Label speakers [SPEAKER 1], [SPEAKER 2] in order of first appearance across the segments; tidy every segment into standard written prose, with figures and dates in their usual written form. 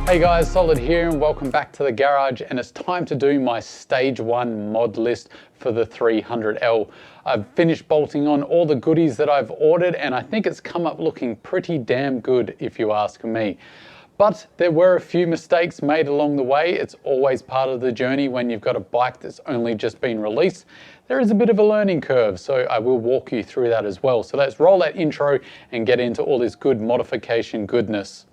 [SPEAKER 1] Hey guys, Solid here and welcome back to the garage, and it's time to do my stage 1 mod list for the 300L. I've finished bolting on all the goodies that I've ordered and I think it's come up looking pretty damn good if you ask me. But there were a few mistakes made along the way. It's always part of the journey when you've got a bike that's only just been released. There is a bit of a learning curve, so I will walk you through that as well. So let's roll that intro and get into all this good modification goodness.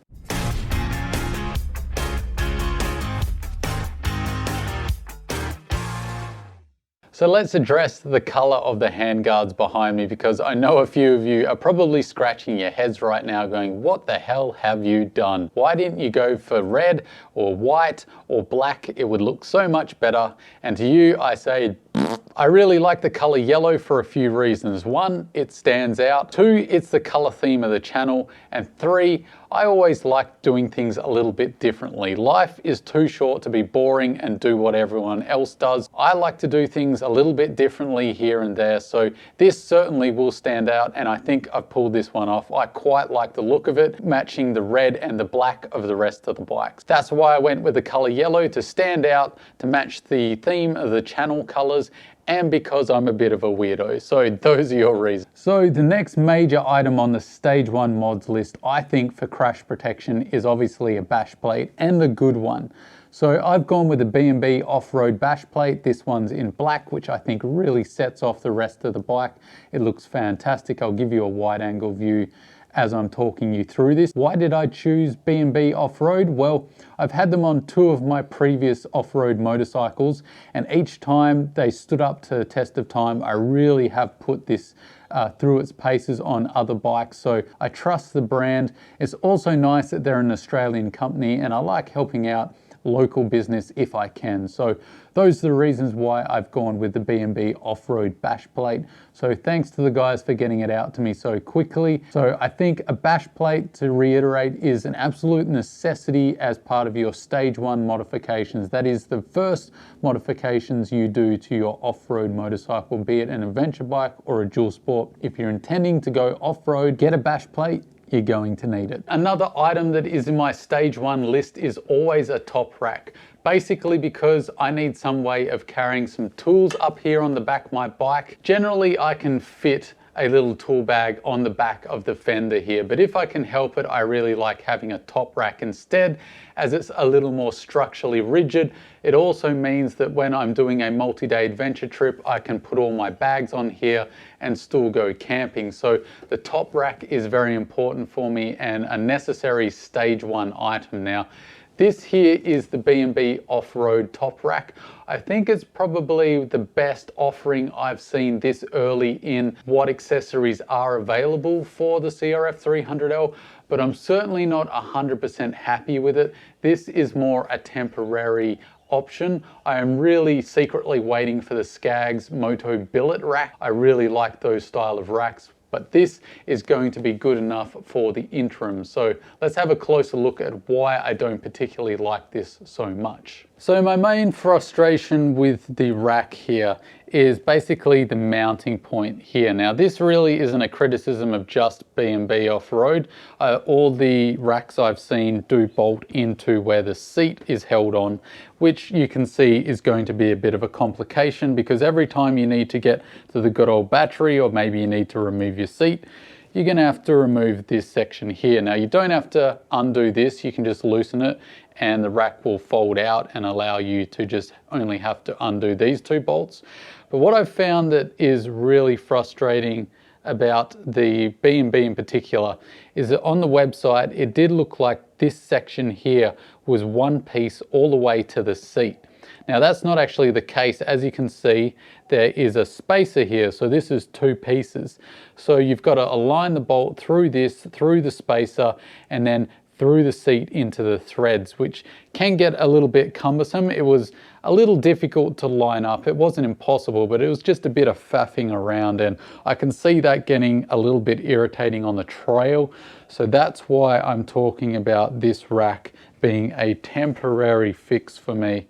[SPEAKER 1] So let's address the color of the handguards behind me, because I know a few of you are probably scratching your heads right now going, what the hell have you done? Why didn't you go for red or white or black? It would look so much better. And to you, I say, I really like the color yellow for a few reasons. 1, it stands out. 2, it's the color theme of the channel. And 3, I always like doing things a little bit differently. Life is too short to be boring and do what everyone else does. I like to do things a little bit differently here and there. So this certainly will stand out, and I think I've pulled this one off. I quite like the look of it, matching the red and the black of the rest of the bikes. That's why I went with the color yellow, to stand out, to match the theme of the channel colors, and because I'm a bit of a weirdo. So those are your reasons. So the next major item on the stage 1 mods list, I think, for crash protection is obviously a bash plate, and the good one. So I've gone with the B&B Off Road bash plate. This one's in black, which I think really sets off the rest of the bike. It looks fantastic. I'll give you a wide angle view as I'm talking you through this. Why did I choose B&B Off Road? Well, I've had them on 2 of my previous off-road motorcycles, and each time they stood up to the test of time. I really have put this through its paces on other bikes, so I trust the brand. It's also nice that they're an Australian company, and I like helping out local business if I can. So those are the reasons why I've gone with the B&B Off-Road bash plate. So thanks to the guys for getting it out to me so quickly. So I think a bash plate, to reiterate, is an absolute necessity as part of your stage 1 modifications. That is the first modifications you do to your off-road motorcycle, be it an adventure bike or a dual sport. If you're intending to go off-road, get a bash plate. You're going to need it. Another item that is in my stage 1 list is always a top rack. Basically because I need some way of carrying some tools up here on the back of my bike. Generally, I can fit a little tool bag on the back of the fender here, but if I can help it, I really like having a top rack instead, as it's a little more structurally rigid. It also means that when I'm doing a multi-day adventure trip, I can put all my bags on here and still go camping. So the top rack is very important for me and a necessary stage 1 item. Now, this here is the B&B Off Road top rack. I think it's probably the best offering I've seen this early in what accessories are available for the CRF300L, but I'm certainly not 100% happy with it. This is more a temporary option. I am really secretly waiting for the Skaggs Moto billet rack. I really like those style of racks, but this is going to be good enough for the interim. So let's have a closer look at why I don't particularly like this so much. So my main frustration with the rack here is basically the mounting point here. Now this really isn't a criticism of just B&B Off Road. All the racks I've seen do bolt into where the seat is held on, which you can see is going to be a bit of a complication, because every time you need to get to the good old battery, or maybe you need to remove your seat, you're going to have to remove this section here. Now you don't have to undo this, you can just loosen it and the rack will fold out and allow you to just only have to undo these 2 bolts. But what I've found that is really frustrating about the B&B in particular is that on the website it did look like this section here was one piece all the way to the seat. Now that's not actually the case. As you can see, there is a spacer here, so this is 2 pieces. So you've got to align the bolt through this, through the spacer, and then through the seat into the threads, which can get a little bit cumbersome. It was a little difficult to line up. It wasn't impossible, but it was just a bit of faffing around, and I can see that getting a little bit irritating on the trail. So that's why I'm talking about this rack being a temporary fix for me.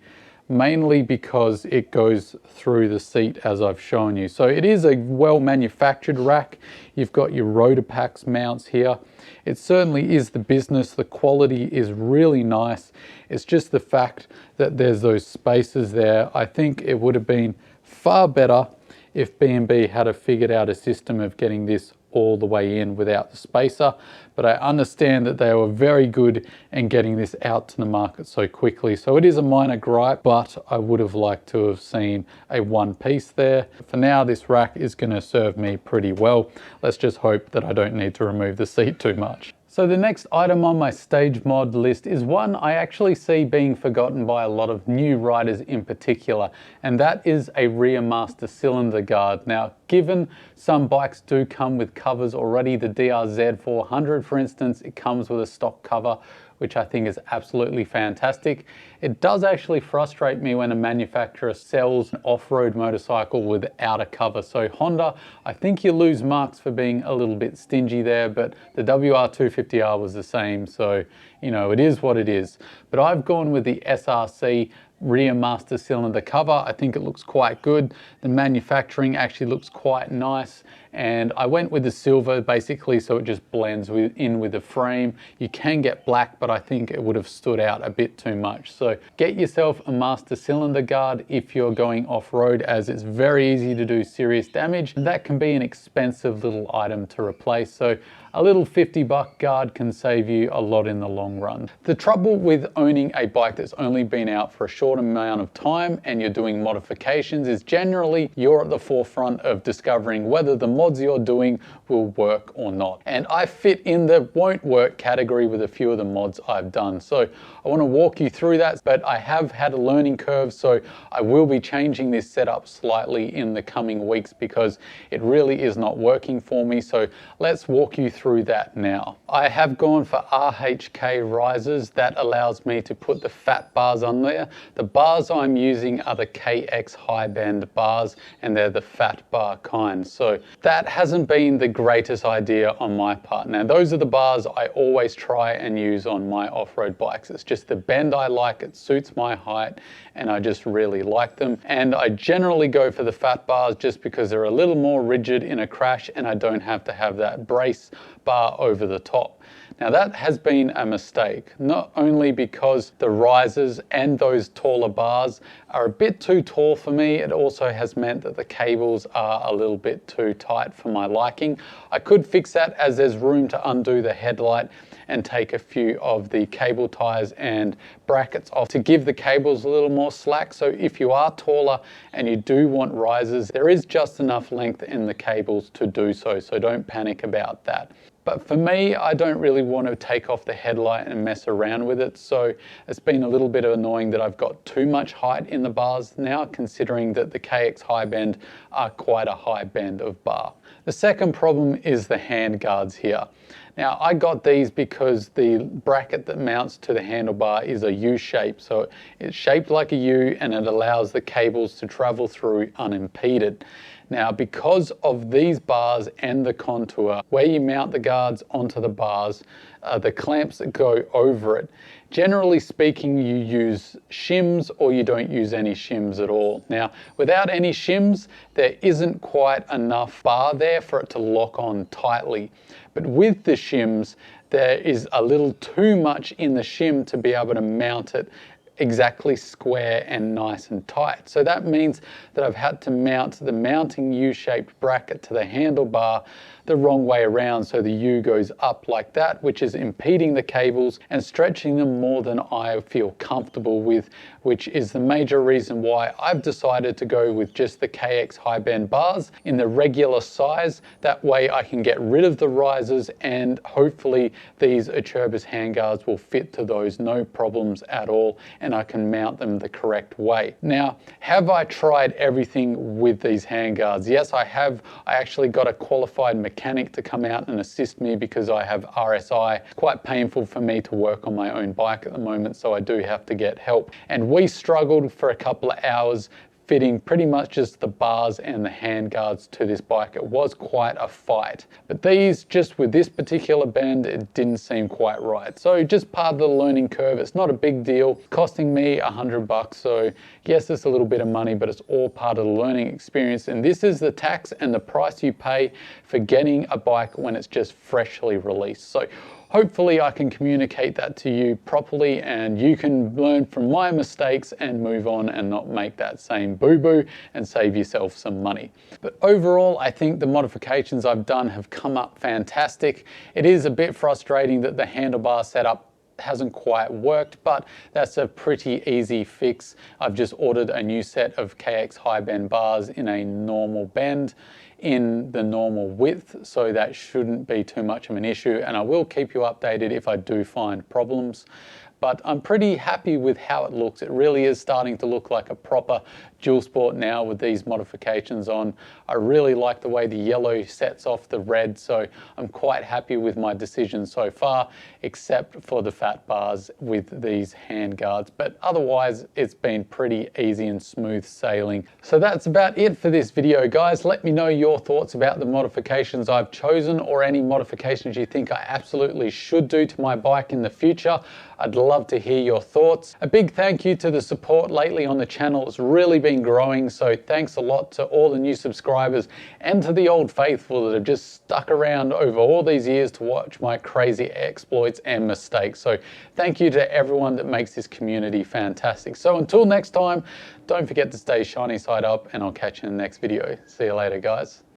[SPEAKER 1] mainly because it goes through the seat as I've shown you. So it is a well manufactured rack. You've got your Rotapax mounts here. It certainly is the business. The quality is really nice. It's just the fact that there's those spaces there. I think it would have been far better if B&B had figured out a system of getting this all the way in without the spacer, but I understand that they were very good in getting this out to the market so quickly. So it is a minor gripe, but I would have liked to have seen a one piece there. For now, this rack is going to serve me pretty well. Let's just hope that I don't need to remove the seat too much. So the next item on my stage mod list is one I actually see being forgotten by a lot of new riders in particular, and that is a rear master cylinder guard. Now, given some bikes do come with covers already, the DRZ400 for instance, it comes with a stock cover, which I think is absolutely fantastic. It does actually frustrate me when a manufacturer sells an off-road motorcycle without a cover. So Honda, I think you lose marks for being a little bit stingy there, but the WR250R was the same. So, you know, it is what it is. But I've gone with the SRC rear master cylinder cover. I think it looks quite good. The manufacturing actually looks quite nice, and I went with the silver basically so it just blends in with the frame. You can get black, but I think it would have stood out a bit too much. So get yourself a master cylinder guard if you're going off-road, as it's very easy to do serious damage, and that can be an expensive little item to replace. So a little $50 guard can save you a lot in the long run. The trouble with owning a bike that's only been out for a short amount of time and you're doing modifications is generally you're at the forefront of discovering whether the mods you're doing will work or not. And I fit in the won't work category with a few of the mods I've done. So I want to walk you through that, but I have had a learning curve, so I will be changing this setup slightly in the coming weeks because it really is not working for me. So let's walk you through that now. I have gone for RHK risers. That allows me to put the fat bars on there. The bars I'm using are the KX high bend bars, and they're the fat bar kind. So that hasn't been the greatest idea on my part. Now, those are the bars I always try and use on my off-road bikes. It's just the bend I like, it suits my height, and I just really like them. And I generally go for the fat bars just because they're a little more rigid in a crash and I don't have to have that brace bar over the top. Now that has been a mistake, not only because the risers and those taller bars are a bit too tall for me, it also has meant that the cables are a little bit too tight for my liking. I could fix that as there's room to undo the headlight and take a few of the cable ties and brackets off to give the cables a little more slack. So if you are taller and you do want risers, there is just enough length in the cables to do so, so don't panic about that. But for me, I don't really want to take off the headlight and mess around with it. So it's been a little bit annoying that I've got too much height in the bars now, considering that the KX high bend are quite a high bend of bar. The second problem is the hand guards here. Now I got these because the bracket that mounts to the handlebar is a U shape. So it's shaped like a U and it allows the cables to travel through unimpeded. Now, because of these bars and the contour, where you mount the guards onto the bars, the clamps that go over it, generally speaking, you use shims or you don't use any shims at all. Now, without any shims, there isn't quite enough bar there for it to lock on tightly. But with the shims, there is a little too much in the shim to be able to mount it exactly square and nice and tight. So that means that I've had to mount the mounting U-shaped bracket to the handlebar the wrong way around, so the U goes up like that, which is impeding the cables and stretching them more than I feel comfortable with, which is the major reason why I've decided to go with just the KX high bend bars in the regular size. That way I can get rid of the risers, and hopefully these Acerbis handguards will fit to those no problems at all, and I can mount them the correct way. Now, have I tried everything with these handguards? Yes, I have. I actually got a qualified mechanic to come out and assist me because I have RSI. It's quite painful for me to work on my own bike at the moment, so I do have to get help. And we struggled for a couple of hours fitting pretty much just the bars and the hand guards to this bike. It was quite a fight, but these, just with this particular bend, it didn't seem quite right. So just part of the learning curve. It's not a big deal, costing me $100. So yes, it's a little bit of money, but it's all part of the learning experience. And this is the tax and the price you pay for getting a bike when it's just freshly released. So hopefully I can communicate that to you properly and you can learn from my mistakes and move on and not make that same boo-boo and save yourself some money. But overall, I think the modifications I've done have come up fantastic. It is a bit frustrating that the handlebar setup hasn't quite worked, but that's a pretty easy fix. I've just ordered a new set of KX high bend bars in a normal bend in the normal width, so that shouldn't be too much of an issue, and I will keep you updated if I do find problems. But I'm pretty happy with how it looks. It really is starting to look like a proper dual sport now with these modifications on. I really like the way the yellow sets off the red, so I'm quite happy with my decision so far, except for the fat bars with these hand guards. But otherwise, it's been pretty easy and smooth sailing. So that's about it for this video, guys. Let me know your thoughts about the modifications I've chosen or any modifications you think I absolutely should do to my bike in the future. I'd love to hear your thoughts. A big thank you to the support lately on the channel. It's really been growing, so thanks a lot to all the new subscribers and to the old faithful that have just stuck around over all these years to watch my crazy exploits and mistakes. So thank you to everyone that makes this community fantastic. So until next time, don't forget to stay shiny side up, and I'll catch you in the next video. See you later, guys.